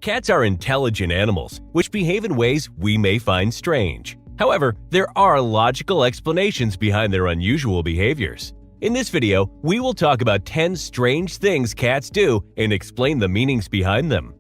Cats are intelligent animals, which behave in ways we may find strange. However, there are logical explanations behind their unusual behaviors. In this video, we will talk about 10 strange things cats do and explain the meanings behind them.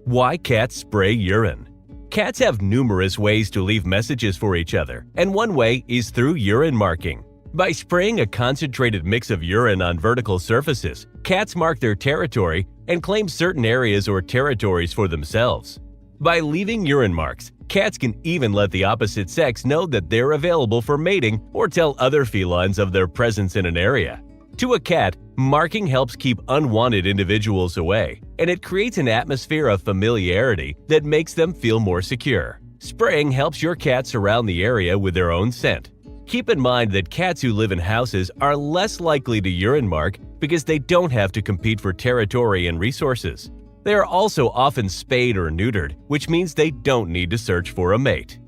Why cats spray urine. Cats have numerous ways to leave messages for each other, and one way is through urine marking. By spraying a concentrated mix of urine on vertical surfaces, cats mark their territory and claim certain areas or territories for themselves. By leaving urine marks, cats can even let the opposite sex know that they're available for mating or tell other felines of their presence in an area. To a cat, marking helps keep unwanted individuals away, and it creates an atmosphere of familiarity that makes them feel more secure. Spraying helps your cat surround the area with their own scent. Keep in mind that cats who live in houses are less likely to urine mark because they don't have to compete for territory and resources. They are also often spayed or neutered, which means they don't need to search for a mate.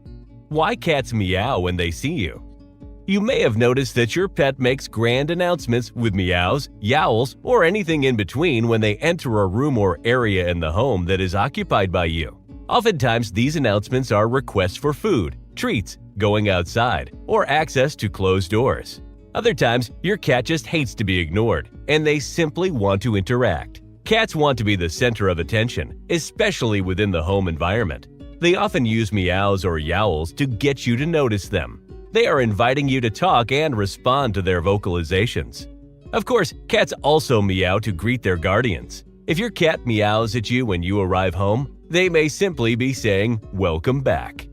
Why cats meow when they see you. You may have noticed that your pet makes grand announcements with meows, yowls, or anything in between when they enter a room or area in the home that is occupied by you. Oftentimes, these announcements are requests for food, treats, going outside, or access to closed doors. Other times, your cat just hates to be ignored, and they simply want to interact. Cats want to be the center of attention, especially within the home environment. They often use meows or yowls to get you to notice them. They are inviting you to talk and respond to their vocalizations. Of course, cats also meow to greet their guardians. If your cat meows at you when you arrive home, they may simply be saying, "Welcome back."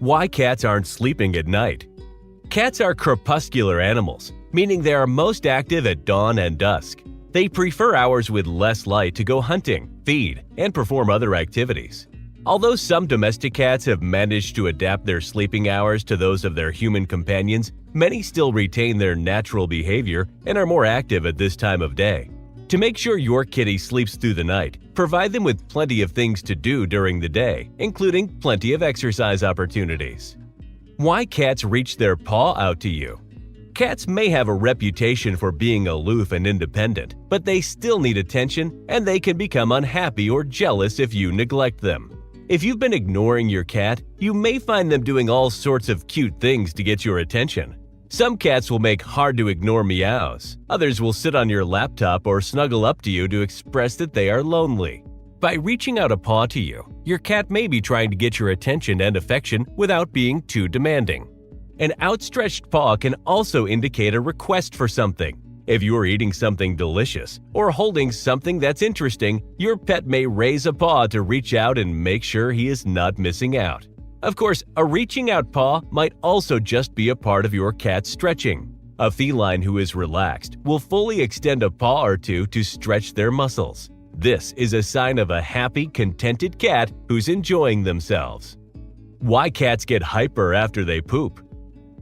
Why cats aren't sleeping at night. Cats are crepuscular animals, meaning they are most active at dawn and dusk. They prefer hours with less light to go hunting, feed, and perform other activities. Although some domestic cats have managed to adapt their sleeping hours to those of their human companions, many still retain their natural behavior and are more active at this time of day. To make sure your kitty sleeps through the night, provide them with plenty of things to do during the day, including plenty of exercise opportunities. Why cats reach their paw out to you. Cats may have a reputation for being aloof and independent, but they still need attention and they can become unhappy or jealous if you neglect them. If you've been ignoring your cat, you may find them doing all sorts of cute things to get your attention. Some cats will make hard-to-ignore meows. Others will sit on your laptop or snuggle up to you to express that they are lonely. By reaching out a paw to you, your cat may be trying to get your attention and affection without being too demanding. An outstretched paw can also indicate a request for something. If you are eating something delicious or holding something that's interesting, your pet may raise a paw to reach out and make sure he is not missing out. Of course, a reaching out paw might also just be a part of your cat's stretching. A feline who is relaxed will fully extend a paw or two to stretch their muscles. This is a sign of a happy, contented cat who's enjoying themselves. Why cats get hyper after they poop.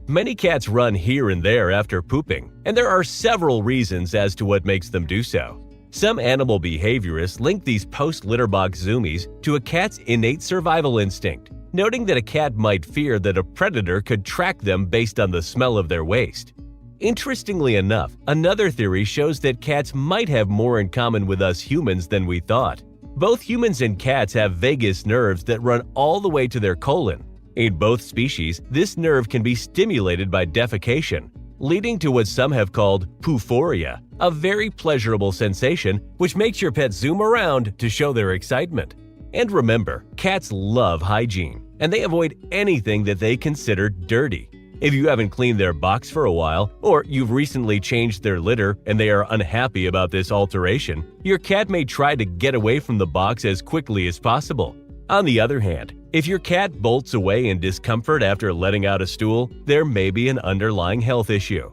Many cats run here and there after pooping, and there are several reasons as to what makes them do so. Some animal behaviorists link these post-litter box zoomies to a cat's innate survival instinct, noting that a cat might fear that a predator could track them based on the smell of their waste. Interestingly enough, another theory shows that cats might have more in common with us humans than we thought. Both humans and cats have vagus nerves that run all the way to their colon. In both species, this nerve can be stimulated by defecation, leading to what some have called poophoria, a very pleasurable sensation which makes your pet zoom around to show their excitement. And remember, cats love hygiene, and they avoid anything that they consider dirty. If you haven't cleaned their box for a while, or you've recently changed their litter and they are unhappy about this alteration, your cat may try to get away from the box as quickly as possible. On the other hand, if your cat bolts away in discomfort after letting out a stool, there may be an underlying health issue.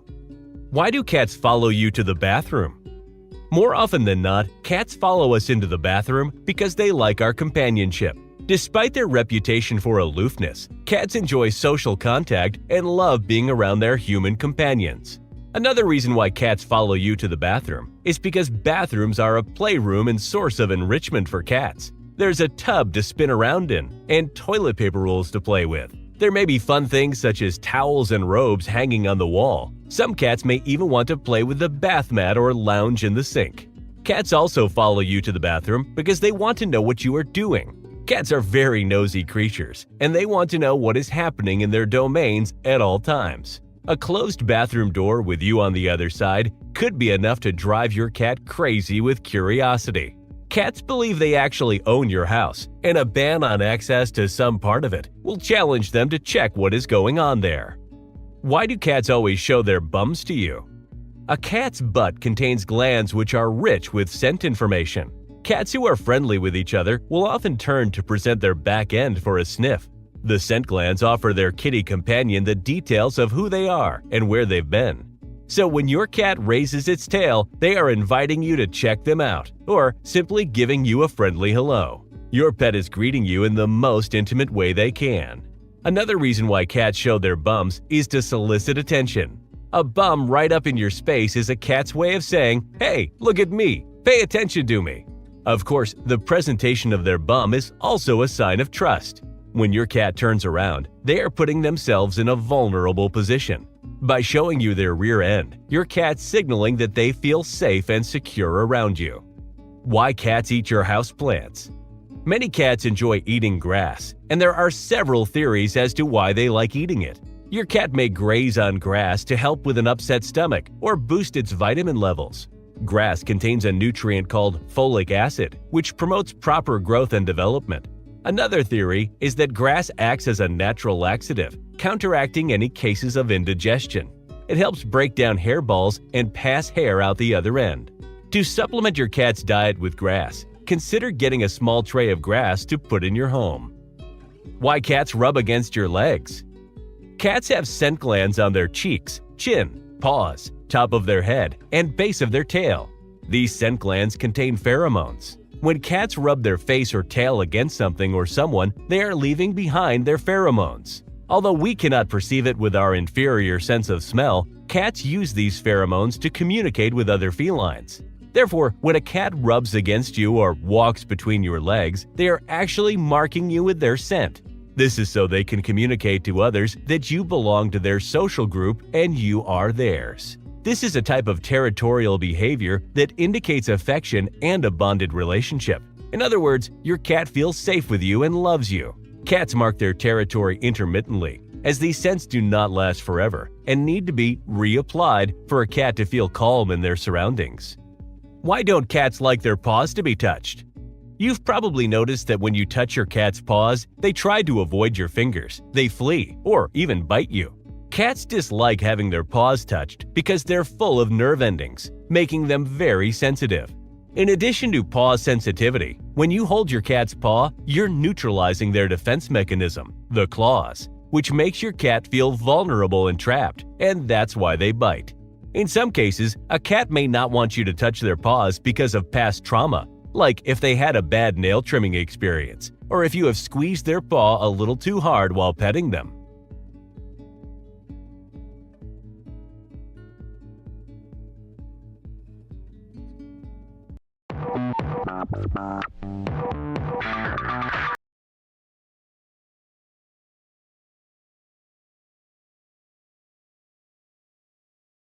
Why do cats follow you to the bathroom? More often than not, cats follow us into the bathroom because they like our companionship. Despite their reputation for aloofness, cats enjoy social contact and love being around their human companions. Another reason why cats follow you to the bathroom is because bathrooms are a playroom and source of enrichment for cats. There's a tub to spin around in and toilet paper rolls to play with. There may be fun things such as towels and robes hanging on the wall. Some cats may even want to play with the bath mat or lounge in the sink. Cats also follow you to the bathroom because they want to know what you are doing. Cats are very nosy creatures, and they want to know what is happening in their domains at all times. A closed bathroom door with you on the other side could be enough to drive your cat crazy with curiosity. Cats believe they actually own your house, and a ban on access to some part of it will challenge them to check what is going on there. Why do cats always show their bums to you? A cat's butt contains glands which are rich with scent information. Cats who are friendly with each other will often turn to present their back end for a sniff. The scent glands offer their kitty companion the details of who they are and where they've been. So when your cat raises its tail, they are inviting you to check them out, or simply giving you a friendly hello. Your pet is greeting you in the most intimate way they can. Another reason why cats show their bums is to solicit attention. A bum right up in your space is a cat's way of saying, "Hey, look at me, pay attention to me." Of course, the presentation of their bum is also a sign of trust. When your cat turns around, they are putting themselves in a vulnerable position. By showing you their rear end, your cat's signaling that they feel safe and secure around you. Why cats eat your houseplants? Many cats enjoy eating grass, and there are several theories as to why they like eating it. Your cat may graze on grass to help with an upset stomach or boost its vitamin levels. Grass contains a nutrient called folic acid, which promotes proper growth and development. Another theory is that grass acts as a natural laxative, counteracting any cases of indigestion. It helps break down hairballs and pass hair out the other end. To supplement your cat's diet with grass, consider getting a small tray of grass to put in your home. Why cats rub against your legs? Cats have scent glands on their cheeks, chin, paws, top of their head, and base of their tail. These scent glands contain pheromones. When cats rub their face or tail against something or someone, they are leaving behind their pheromones. Although we cannot perceive it with our inferior sense of smell, cats use these pheromones to communicate with other felines. Therefore, when a cat rubs against you or walks between your legs, they are actually marking you with their scent. This is so they can communicate to others that you belong to their social group and you are theirs. This is a type of territorial behavior that indicates affection and a bonded relationship. In other words, your cat feels safe with you and loves you. Cats mark their territory intermittently, as these scents do not last forever and need to be reapplied for a cat to feel calm in their surroundings. Why don't cats like their paws to be touched? You've probably noticed that when you touch your cat's paws, they try to avoid your fingers, they flee, or even bite you. Cats dislike having their paws touched because they're full of nerve endings, making them very sensitive. In addition to paw sensitivity, when you hold your cat's paw, you're neutralizing their defense mechanism, the claws, which makes your cat feel vulnerable and trapped, and that's why they bite. In some cases, a cat may not want you to touch their paws because of past trauma, like if they had a bad nail trimming experience, or if you have squeezed their paw a little too hard while petting them.